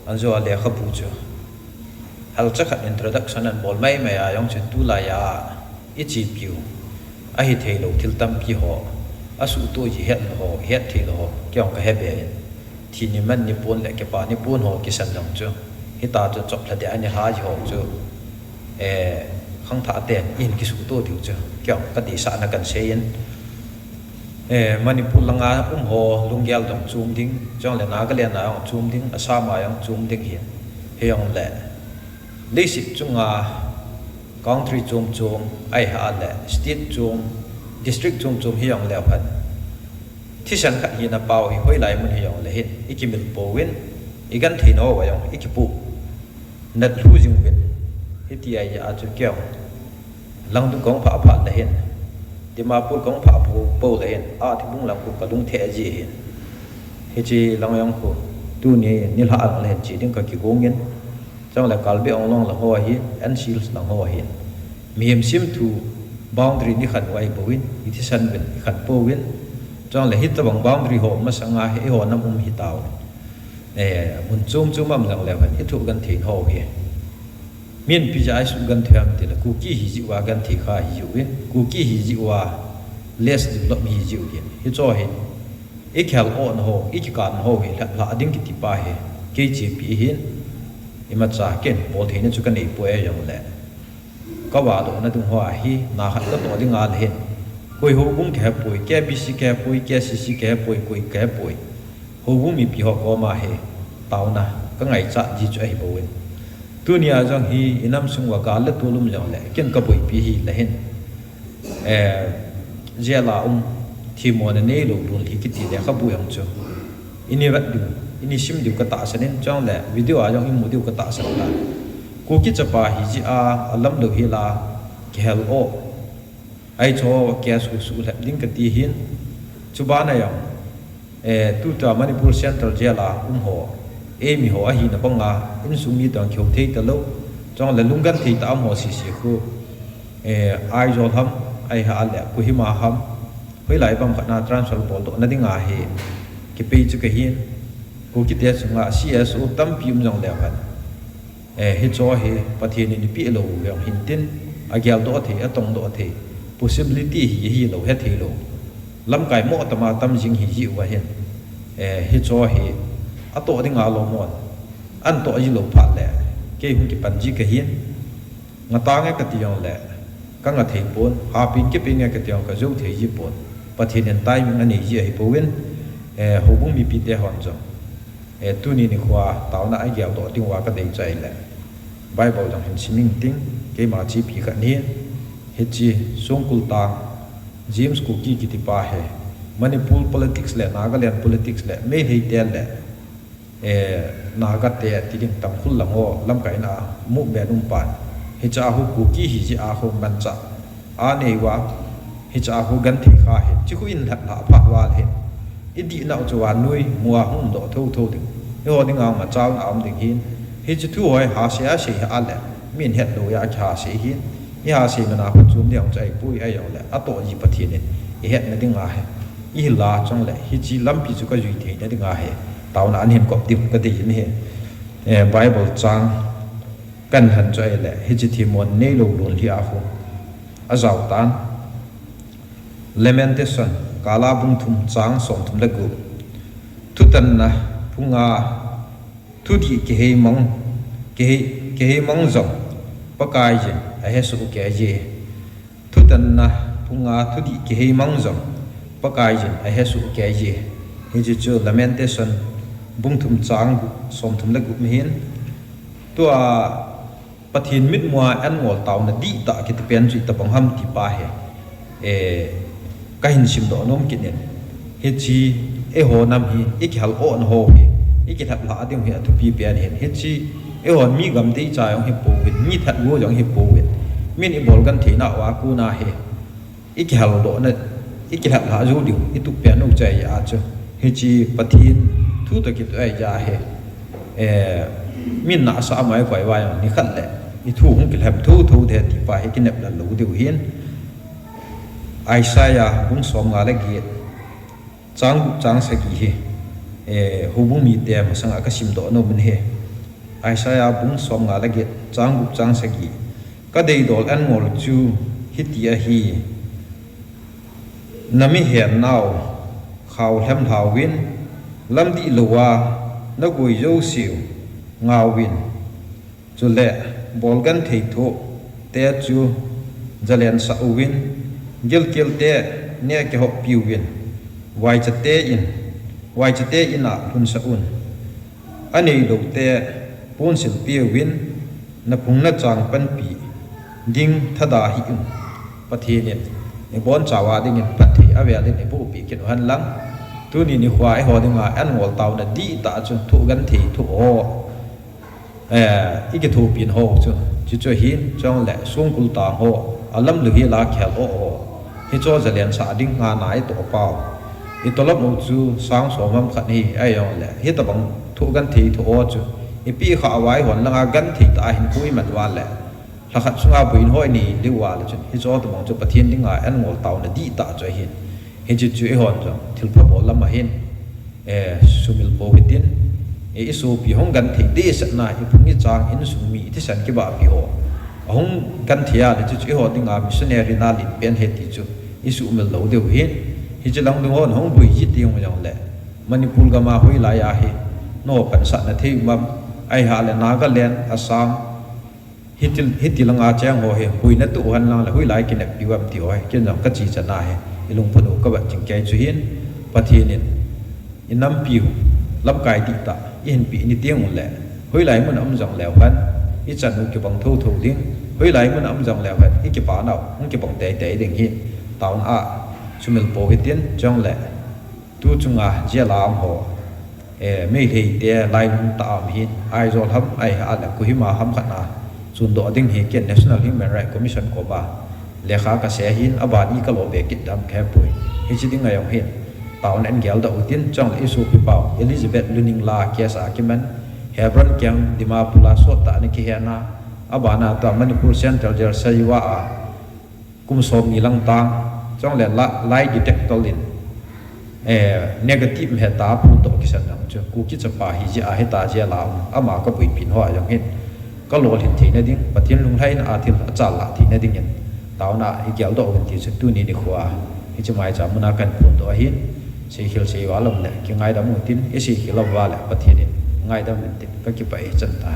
anzo le khapu chu hal chakhat introduction an bol mai mai ayong che tu la ya ichi piu a hi thei lo thil tam pi ho asu to ji het ho het thei lo kyong ka hebe thi ni man ni pon le ke pa ni pon ho ki san long chu hi ta chu chop la de ani ha ji ho chu khang tha ten in ki su to tiu chu kyong ka ti sa na kan se yin Manipur langa ho lungyal dong chum ding chong le na ka le na chum ding asama yang chum ding hi heyong le lesit chunga country chum chum ai ha le state chum district chum chum heyong le phan thi san kha hi na pau hi hoi lai mun heyong le hin ikimil powin igan thino wa yong ikipu nat lu jing win hiti ai ya chu kyong lang du kong pha pha le hin Dimapur kong pha po le hin a thi bung lam ku ka dung the ji hin he chi lang yang ku tu ni nil ha al le chi ding ka ki gong yin chang la kal be ong long la ho hi an shields la ho hin miem sim tu boundary ni khan wai bo win i thi san win khan po win chang la hit bang boundary ho ma sanga he ho nam hi taw mun chum am lang le han hi thu gan thin ho hi miền pi jai su gan thiam ti la ku ki hi ji wa gan thi kha hi win ku ki hi ji wa less develop hi ji win hi cho hin e khal on ho e ki kan ho hi la ding ki ti pa he ke chi pi hin ima cha ken bol the ne chu kan ei po e yong le ka wa do na dung hoa hi na khat ka to ding al hin koi ho bung ke poi ke bi si ke poi ke si ke poi koi ke poi ho bu mi pi ho ko ma he tau na ka ngai cha ji chu ai bo win Dunia jang hi inam sungwa ka le tulum le le ken ka boi pi hi le hin jela thi mo ne nei lo dun hi ki ti le kha bu yang chu ini vat du ini sim du ka ta sanin chang le video a jang im mu du ka ta san la ko ki cha pa hi ji a alam lo hi la khel o ai cho ke su le ding ka ti hin chu ba na yang tu ta Manipur Central jela ho mi ho a hi na panga in sumi tang kheu thei ta lo chong la lunggan thei ta am ho si khu ai jol ham ai ha le ku hi ma ham hoi lai bam khana transfer bol do na dinga he ki pe chu ka hin ku ki te chunga CSO tam pi um jong le ban hi cho he pathian ni pi lo yong hin tin a gyal do the a tong do the possibility hi lo he the lo lam kai mo ta ma tam jing hi ji wa hin hi cho he ato ding a lo mon an to ji lo phat le ke hu ki pan ji ka hian nga ta nga ka tiong le ka nga thei pon ha pin ke pin nga ka tiong ka zo thei ji pon pathin en tai min ani ji ai po win ho bung mi pi te hon jo tu ni khwa taw na ai gyal do ting wa ka dei chai le bible jang hin siming ting ke ma chi pi ka ni he chi songkul ta James Cookie ki ti pa he Manipur politics le Nagaland politics le me hei tel le naga te ti ding tam khul lang ho lam kai na mu be num pan hi cha hu ku ki hi ji a ho man cha a nei wa hi cha hu gan thi kha he chi khu in la pha wa he i di na chu wa nui mua hum do tho tho ding ho ding ang ma chaw na am ding hin hi chi thu hoi ha sia si ha le min het do ya kha si hin ya si na hu chum diang chai pui ai yo le a to ji pathi ne i het na ding a he i la chong le hi chi lam pi chu ka jui the na ding a he tao na an hin kop tim ka ti ni he Bible chang kan han choi le hi chi thi mon nei lo lon hi a hu a zau tan lamentation kala bung thum chang som thum le gu thu tan na punga thu di ke he mong zong pa kai je a he su ke je thu tan na punga thu di ke he mong zong pa kai je a he su ke je hi chi chu lamentation bung thum chang som thum le gu mi hin to a pathin mit mua an ngol taw na di ta ki te pen chi ta pang ham ti pa he ka hin sim do nom ki nen he chi ho nam hi ik hal on ho hi ik that la ading hi tu pi pen hen he chi hon mi gam dei cha yong hi po win mi that wo yong hi po win min i bol gan the na wa ku na he ik hal do na ik that la ju diu i tu pen no chai ya chu he chi pathin thu ta ki ai ja he min na sa mai kwai wa ni khat le i thu hung ki hem thu the ti pa he ki nep la lu diu hin Isaiah bung som nga le gi chang sa ki he hu bung mi te ma sang ka sim do no bin he Isaiah bung som nga lagi chang buk chang sagi ka dei dol an ngol chu hitia hi nami hian naw khaw hem haw win lam di lowa na goi zo siu ngaw win chu le bol gan thei tho te chu jalen sa win gil kil te ne ke ho piu win wai chate in a hun sa un ani do te pon sil piu win na phung na chang pan pi ding thada hi un pathi ne e bon chawa ding in pathi avia din e pu pi kin han lang tu ni khwa e ho ding a an ngol taw na di ta chu thu gan thi thu o ike thu pin ho chu chu hin chong le sung kul ta ho alam lu hi la khel o hi cho jalian sa ding nga nai to pao i tolop mo chu sang so mam khat hi ayong le hi ta bang thu gan thi thu o chu i pi kha awai hon langa gan thi ta hin kui man wa le la khat sunga buin hoi ni liwa le chu hi cho ta bang chu pathian ding a an ngol taw na di ta chu hin hi chu chu e hon chu thil pha bol lam hin sumil po hitin isu pi hong gan thei de sa na i phungi chang in su mi ti san ki ba pi ho hong gan thia le chu ho ding a missionary na li pen he ti chu isu mel lo de hin hi chilang ding hon hong bui ji ti hong yang le manipur ga ma hoi la ya hi no pan sa na thei mam ai ha le Nagaland Assam hitil lang a chang ho he hui na tu han lang le hoi lai ki na pi wam ti hoi ken jang ka chi cha na he ilung phu ka ba ching kai chu hin pathin in nam pi lam kai ti ta in pi ni tiang le hoi lai mun am jong lew han i chan nu ki bang tho tho ding hoi lai mun am jong lew han i ki pa naw hong ki bang te te ding hi taun a chumil po hitin jong le tu chunga je lam ho me thei te lai mun ta am hi ai zol ham ai ha la ku hi ma ham khat na chun do ding hi ken National Human Rights Commission ko ba lekha ka se hin abani ka lo be kit dam khe pui hi chi ding ayong hin taun en gel da utin chong isu pi pau Elizabeth Luning la kiasa kiman Hebron kyang Dimapula so ta ni ki hena abana ta Manipur Central Jail Saiwa a kum som ni lang tang chong le la lie detector lin negative he ta pu to ki san nam chu ku ki chapa hi ji a he ta je la ama ka pui pin ho ayong hin ka lo hin thi na ding pathin lung hai na athil achal la thi na ding yen tauna i gel do un ti chu tu ni ni khwa hi chumai cha muna kan pun to hi si hil si wa lam le ki ngai da mu tin i si hil wa le pathin ngai da min tin ka ki pai chan ta